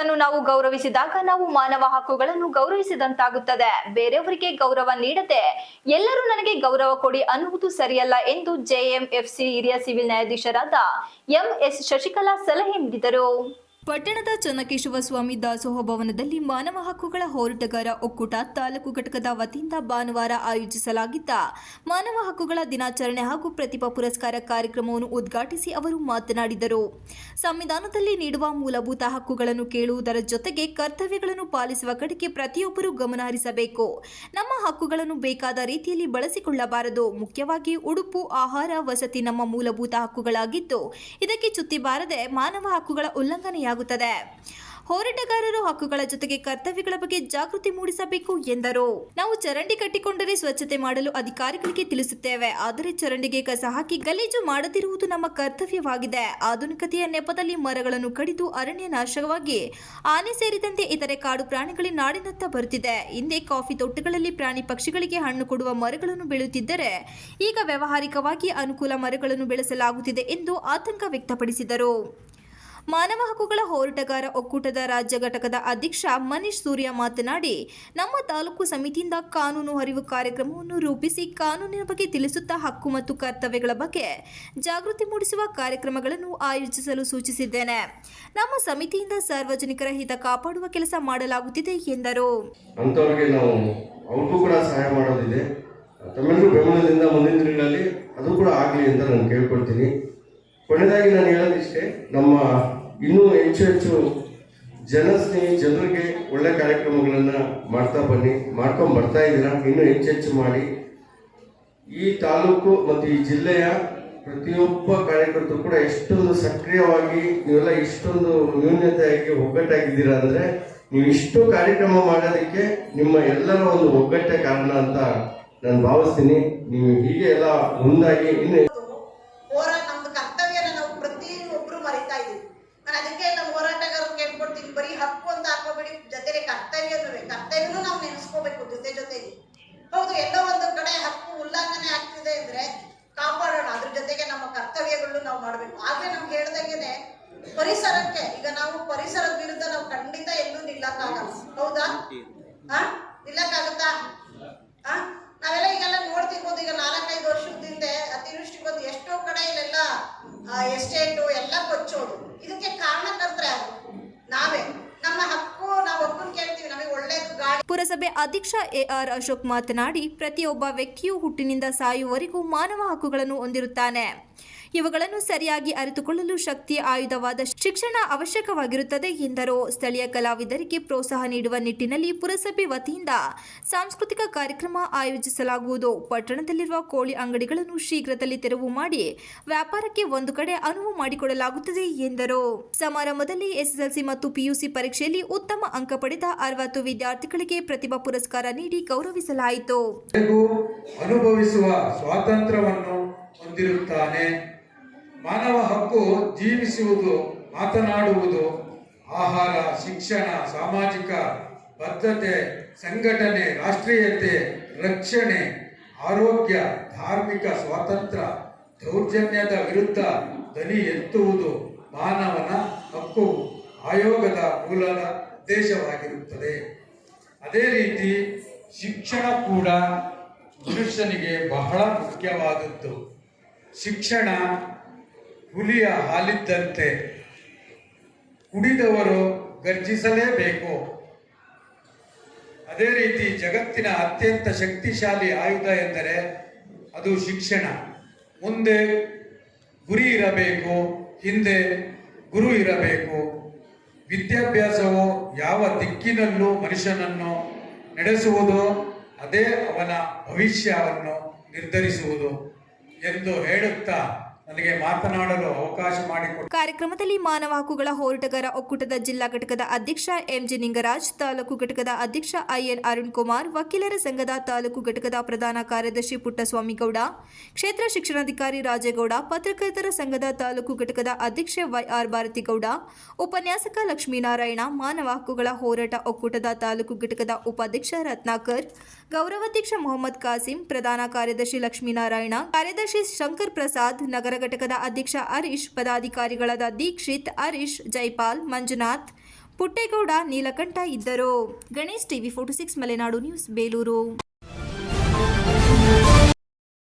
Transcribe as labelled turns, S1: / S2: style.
S1: ಹಕ್ಕುಗಳನ್ನು ನಾವು ಗೌರವಿಸಿದಾಗ ನಾವು ಮಾನವ ಹಕ್ಕುಗಳನ್ನು ಗೌರವಿಸಿದಂತಾಗುತ್ತದೆ. ಬೇರೆಯವರಿಗೆ ಗೌರವ ನೀಡದೆ ಎಲ್ಲರೂ ನನಗೆ ಗೌರವ ಕೊಡಿ ಅನ್ನುವುದು ಸರಿಯಲ್ಲ ಎಂದು ಜೆಎಂಎಫ್ಸಿ ಹಿರಿಯ ಸಿವಿಲ್ ನ್ಯಾಯಾಧೀಶರಾದ ಎಂಎಸ್ ಶಶಿಕಲಾ ಸಲಹೆ ನೀಡಿದರು. ಪಟ್ಟಣದ ಚನ್ನಕೇಶವ ಸ್ವಾಮಿ ದಾಸೋಹ ಭವನದಲ್ಲಿ ಮಾನವ ಹಕ್ಕುಗಳ ಹೋರಾಟಗಾರ ಒಕ್ಕೂಟ ತಾಲೂಕು ಘಟಕದ ವತಿಯಿಂದ ಭಾನುವಾರ ಆಯೋಜಿಸಲಾಗಿದ್ದ ಮಾನವ ಹಕ್ಕುಗಳ ದಿನಾಚರಣೆ ಹಾಗೂ ಪ್ರತಿಭಾ ಪುರಸ್ಕಾರ ಕಾರ್ಯಕ್ರಮವನ್ನು ಉದ್ಘಾಟಿಸಿ ಅವರು ಮಾತನಾಡಿದರು. ಸಂವಿಧಾನದಲ್ಲಿ ನೀಡುವ ಮೂಲಭೂತ ಹಕ್ಕುಗಳನ್ನು ಕೇಳುವುದರ ಜೊತೆಗೆ ಕರ್ತವ್ಯಗಳನ್ನು ಪಾಲಿಸುವ ಕಡೆಗೆ ಪ್ರತಿಯೊಬ್ಬರೂ ಗಮನ ಹರಿಸಬೇಕು. ನಮ್ಮ ಹಕ್ಕುಗಳನ್ನು ಬೇಕಾದ ರೀತಿಯಲ್ಲಿ ಬಳಸಿಕೊಳ್ಳಬಾರದು. ಮುಖ್ಯವಾಗಿ ಉಡುಪು, ಆಹಾರ, ವಸತಿ ನಮ್ಮ ಮೂಲಭೂತ ಹಕ್ಕುಗಳಾಗಿದ್ದು ಇದಕ್ಕೆ ಚ್ಯುತಿ ಬಾರದೆ ಮಾನವ ಹಕ್ಕುಗಳ ಉಲ್ಲಂಘನೆಯಾಗುತ್ತದೆ. ಹೋರಾಟಗಾರರು ಹಕ್ಕುಗಳ ಜೊತೆಗೆ ಕರ್ತವ್ಯಗಳ ಬಗ್ಗೆ ಜಾಗೃತಿ ಮೂಡಿಸಬೇಕು ಎಂದರು. ನಾವು ಚರಂಡಿ ಕಟ್ಟಿಕೊಂಡರೆ ಸ್ವಚ್ಛತೆ ಮಾಡಲು ಅಧಿಕಾರಿಗಳಿಗೆ ತಿಳಿಸುತ್ತೇವೆ. ಆದರೆ ಚರಂಡಿಗೆ ಕಸ ಹಾಕಿ ಗಲೀಜು ಮಾಡದಿರುವುದು ನಮ್ಮ ಕರ್ತವ್ಯವಾಗಿದೆ. ಆಧುನಿಕತೆಯ ನೆಪದಲ್ಲಿ ಮರಗಳನ್ನು ಕಡಿದು ಅರಣ್ಯ ನಾಶವಾಗಿ ಆನೆ ಸೇರಿದಂತೆ ಇತರೆ ಕಾಡು ಪ್ರಾಣಿಗಳ ನಾಡಿನತ್ತ ಬರುತ್ತಿದೆ. ಹಿಂದೆ ಕಾಫಿ ತೋಟಗಳಲ್ಲಿ ಪ್ರಾಣಿ ಪಕ್ಷಿಗಳಿಗೆ ಹಣ್ಣು ಕೊಡುವ ಮರಗಳನ್ನು ಬೆಳೆಯುತ್ತಿದ್ದರೆ ಈಗ ವ್ಯಾವಹಾರಿಕವಾಗಿ ಅನುಕೂಲ ಮರಗಳನ್ನು ಬೆಳೆಸಲಾಗುತ್ತಿದೆ ಎಂದು ಆತಂಕ ವ್ಯಕ್ತಪಡಿಸಿದರು. ಮಾನವ ಹಕ್ಕುಗಳ ಹೋರಾಟಗಾರ ಒಕ್ಕೂಟದ ರಾಜ್ಯ ಘಟಕದ ಅಧ್ಯಕ್ಷ ಮನೀಶ್ ಸೂರ್ಯ ಮಾತನಾಡಿ, ನಮ್ಮ ತಾಲೂಕು ಸಮಿತಿಯಿಂದ ಕಾನೂನು ಅರಿವು ಕಾರ್ಯಕ್ರಮವನ್ನು ರೂಪಿಸಿ ಕಾನೂನಿನ ಬಗ್ಗೆ ತಿಳಿಸುತ್ತಾ ಹಕ್ಕು ಮತ್ತು ಕರ್ತವ್ಯಗಳ ಬಗ್ಗೆ ಜಾಗೃತಿ ಮೂಡಿಸುವ ಕಾರ್ಯಕ್ರಮಗಳನ್ನು ಆಯೋಜಿಸಲು ಸೂಚಿಸಿದ್ದೇನೆ. ನಮ್ಮ ಸಮಿತಿಯಿಂದ ಸಾರ್ವಜನಿಕರ ಹಿತ ಕಾಪಾಡುವ ಕೆಲಸ ಮಾಡಲಾಗುತ್ತಿದೆ ಎಂದರು.
S2: ಅಂತವರಿಗೆ ನಾವು ಅವ್ರಿಗೂ ಕೂಡ ಸಹಾಯ ಮಾಡೋದಿದೆ. ತಮ್ಮೆಲ್ಲರೂ ಬೆಂಬಲದಿಂದ ಮುಂದಿನ ದಿನಗಳಲ್ಲಿ ಅದು ಕೂಡ ಆಗಲಿ ಅಂತ ನಾನು ಕೇಳ್ಕೊಳ್ತೀನಿ. ಕೊನೆಯದಾಗಿ ನಾನು ಹೇಳೋದಿಷ್ಟೇ, ನಮ್ಮ ಇನ್ನೂ ಹೆಚ್ಚು ಜನಸ್ನೇಹಿ ಜನರಿಗೆ ಒಳ್ಳೆ ಕಾರ್ಯಕ್ರಮಗಳನ್ನು ಮಾಡ್ಕೊಂಡು ಬರ್ತಾ ಇದ್ದೀರಾ. ಇನ್ನೂ ಹೆಚ್ಚು ಮಾಡಿ ಈ ತಾಲೂಕು ಮತ್ತು ಈ ಜಿಲ್ಲೆಯ ಪ್ರತಿಯೊಬ್ಬ ಕಾರ್ಯಕರ್ತರು ಕೂಡ ಎಷ್ಟೊಂದು ಸಕ್ರಿಯವಾಗಿ ನೀವೆಲ್ಲ ಇಷ್ಟೊಂದು ನ್ಯೂನ್ಯತೆಯಾಗಿ ಒಗ್ಗಟ್ಟಾಗಿದ್ದೀರಾ ಅಂದರೆ ನೀವು ಇಷ್ಟು ಕಾರ್ಯಕ್ರಮ ಮಾಡೋದಕ್ಕೆ ನಿಮ್ಮ ಎಲ್ಲರ ಒಂದು ಒಗ್ಗಟ್ಟೆ ಕಾರಣ ಅಂತ ನಾನು ಭಾವಿಸ್ತೀನಿ. ನೀವು ಹೀಗೆ ಎಲ್ಲ ಮುಂದಾಗಿ ಇನ್ನು
S3: ಬರೀ ಹಕ್ಕು ಅಂತ ಹಾಕೋಬೇಡಿ, ಜೊತೆಗೆ ಕರ್ತವ್ಯನೂ ನಾವು ನೆನೆಸ್ಕೋಬೇಕು ಜೊತೆಗೆ. ಹೌದು, ಎಲ್ಲೋ ಒಂದು ಕಡೆ ಹಕ್ಕು ಉಲ್ಲಂಘನೆ ಆಗ್ತಿದೆ ಅಂದ್ರೆ ಕಾಪಾಡೋಣ, ಅದ್ರ ಜೊತೆಗೆ ನಮ್ಮ ಕರ್ತವ್ಯಗಳು ನಾವು ಮಾಡ್ಬೇಕು. ಆಗ್ಲೇ ನಮ್ಗೆ ಹೇಳ್ದಂಗೆನೆ ಪರಿಸರಕ್ಕೆ, ಈಗ ನಾವು ಪರಿಸರದ ವಿರುದ್ಧ ನಾವು ಖಂಡಿತ ಎಲ್ಲೂ ನಿಲ್ಲಕ್ಕಾಗಲ್ಲ. ಹೌದಾ? ನಿಲ್ಲಕ್ಕಾಗತ್ತಾ? ನಾವೆಲ್ಲ ಈಗೆಲ್ಲ ನೋಡ್ತಿರ್ಬೋದು. ಈಗ 4-5 ವರ್ಷದ ಹಿಂದೆ ಅತಿವೃಷ್ಟಿ ಬಂದು ಎಷ್ಟೋ ಕಡೆ ಇಲ್ಲೆಲ್ಲ ಎಸ್ಟೇಟು ಎಲ್ಲ ಕೊಚ್ಚೋದು. ಇದಕ್ಕೆ ಕಾರಣಕರ್ತರೆ ನಾವೇ. ನಮ್ಮ ಹಕ್ಕು ನಾವು ಒಪ್ಪನ್ ಕೇಳ್ತೀವಿ, ನಮಗೆ ಒಳ್ಳೇದು ಗಾಳಿ.
S1: ಪುರಸಭೆ ಅಧ್ಯಕ್ಷ ಎಆರ್ ಅಶೋಕ್ ಮಾತನಾಡಿ, ಪ್ರತಿಯೊಬ್ಬ ವ್ಯಕ್ತಿಯು ಹುಟ್ಟಿನಿಂದ ಸಾಯುವವರೆಗೂ ಮಾನವ ಹಕ್ಕುಗಳನ್ನು ಹೊಂದಿರುತ್ತಾನೆ. ಇವುಗಳನ್ನು ಸರಿಯಾಗಿ ಅರಿತುಕೊಳ್ಳಲು ಶಕ್ತಿಯ ಆಯುಧವಾದ ಶಿಕ್ಷಣ ಅವಶ್ಯಕವಾಗಿರುತ್ತದೆ ಎಂದರು. ಸ್ಥಳೀಯ ಕಲಾವಿದರಿಗೆ ಪ್ರೋತ್ಸಾಹ ನೀಡುವ ನಿಟ್ಟಿನಲ್ಲಿ ಪುರಸಭೆ ವತಿಯಿಂದ ಸಾಂಸ್ಕೃತಿಕ ಕಾರ್ಯಕ್ರಮ ಆಯೋಜಿಸಲಾಗುವುದು. ಪಟ್ಟಣದಲ್ಲಿರುವ ಕೋಳಿ ಅಂಗಡಿಗಳನ್ನು ಶೀಘ್ರದಲ್ಲಿ ತೆರವು ಮಾಡಿ ವ್ಯಾಪಾರಕ್ಕೆ ಒಂದು ಕಡೆ ಅನುವು ಮಾಡಿಕೊಡಲಾಗುತ್ತದೆ ಎಂದರು. ಸಮಾರಂಭದಲ್ಲಿ ಎಸ್ಎಸ್ಎಲ್ಸಿ ಮತ್ತು ಪಿಯುಸಿ ಪರೀಕ್ಷೆಯಲ್ಲಿ ಉತ್ತಮ ಅಂಕ ಪಡೆದ 60 ವಿದ್ಯಾರ್ಥಿಗಳಿಗೆ ಪ್ರತಿಭಾ ಪುರಸ್ಕಾರ ನೀಡಿ ಗೌರವಿಸಲಾಯಿತು.
S4: ಅನುಭವಿಸುವ ಸ್ವಾತಂತ್ರ್ಯವನ್ನು ಹೊಂದಿರುತ್ತಾನೆ. ಮಾನವ ಹಕ್ಕು ಜೀವಿಸುವುದು, ಮಾತನಾಡುವುದು, ಆಹಾರ, ಶಿಕ್ಷಣ, ಸಾಮಾಜಿಕ ಬದ್ಧತೆ, ಸಂಘಟನೆ, ರಾಷ್ಟ್ರೀಯತೆ, ರಕ್ಷಣೆ, ಆರೋಗ್ಯ, ಧಾರ್ಮಿಕ ಸ್ವಾತಂತ್ರ್ಯ, ದೌರ್ಜನ್ಯದ ವಿರುದ್ಧ ಧ್ವನಿ ಎತ್ತುವುದು ಮಾನವನ ಹಕ್ಕು ಆಯೋಗದ ಮೂಲದ ಉದ್ದೇಶವಾಗಿರುತ್ತದೆ. ಅದೇ ರೀತಿ ಶಿಕ್ಷಣ ಕೂಡ ಮನುಷ್ಯನಿಗೆ ಬಹಳ ಮುಖ್ಯವಾದದ್ದು. ಶಿಕ್ಷಣ ಹುಲಿಯ ಹಾಲಿದ್ದಂತೆ, ಕುಡಿದವರು ಗರ್ಜಿಸಲೇಬೇಕು. ಅದೇ ರೀತಿ ಜಗತ್ತಿನ ಅತ್ಯಂತ ಶಕ್ತಿಶಾಲಿ ಆಯುಧ ಎಂದರೆ ಅದು ಶಿಕ್ಷಣ. ಮುಂದೆ ಗುರಿ ಇರಬೇಕು, ಹಿಂದೆ ಗುರು ಇರಬೇಕು. ವಿದ್ಯಾಭ್ಯಾಸವು ಯಾವ ದಿಕ್ಕಿನಲ್ಲೂ ಮನುಷ್ಯನನ್ನು ನಡೆಸುವುದು, ಅದೇ ಅವನ ಭವಿಷ್ಯವನ್ನು ನಿರ್ಧರಿಸುವುದು ಎಂದು ಹೇಳುತ್ತಾ ನನಗೆ ಮಾತನಾಡಲು ಅವಕಾಶ ಮಾಡಿಕೊಟ್ಟು
S1: ಕಾರ್ಯಕ್ರಮದಲ್ಲಿ ಮಾನವ ಹಕ್ಕುಗಳ ಹೋರಾಟಗಾರ ಒಕ್ಕೂಟದ ಜಿಲ್ಲಾ ಘಟಕದ ಅಧ್ಯಕ್ಷ ಎಂಜಿ ನಿಂಗರಾಜ್, ತಾಲೂಕು ಘಟಕದ ಅಧ್ಯಕ್ಷ ಐಎನ್ ಅರುಣ್ ಕುಮಾರ್, ವಕೀಲರ ಸಂಘದ ತಾಲೂಕು ಘಟಕದ ಪ್ರಧಾನ ಕಾರ್ಯದರ್ಶಿ ಪುಟ್ಟಸ್ವಾಮಿಗೌಡ, ಕ್ಷೇತ್ರ ಶಿಕ್ಷಣಾಧಿಕಾರಿ ರಾಜೇಗೌಡ, ಪತ್ರಕರ್ತರ ಸಂಘದ ತಾಲೂಕು ಘಟಕದ ಅಧ್ಯಕ್ಷೆ ವೈಆರ್ ಭಾರತಿಗೌಡ, ಉಪನ್ಯಾಸಕ ಲಕ್ಷ್ಮೀನಾರಾಯಣ, ಮಾನವ ಹಕ್ಕುಗಳ ಹೋರಾಟ ಒಕ್ಕೂಟದ ತಾಲೂಕು ಘಟಕದ ಉಪಾಧ್ಯಕ್ಷ ರತ್ನಾಕರ್, ಗೌರವಾಧ್ಯಕ್ಷ ಮೊಹಮ್ಮದ್ ಕಾಸಿಂ, ಪ್ರಧಾನ ಕಾರ್ಯದರ್ಶಿ ಲಕ್ಷ್ಮೀನಾರಾಯಣ, ಕಾರ್ಯದರ್ಶಿ ಶಂಕರ್ ಪ್ರಸಾದ್, ನಗರ ಘಟಕದ ಅಧ್ಯಕ್ಷ ಹರೀಶ್, ಪದಾಧಿಕಾರಿಗಳಾದ ದೀಕ್ಷಿತ್, ಹರೀಶ್, ಜೈಪಾಲ್, ಮಂಜುನಾಥ್, ಪುಟ್ಟೇಗೌಡ ನೀಲಕಂಠ ಇದ್ದರು. Ganesh TV 46 Malenadu news Belur.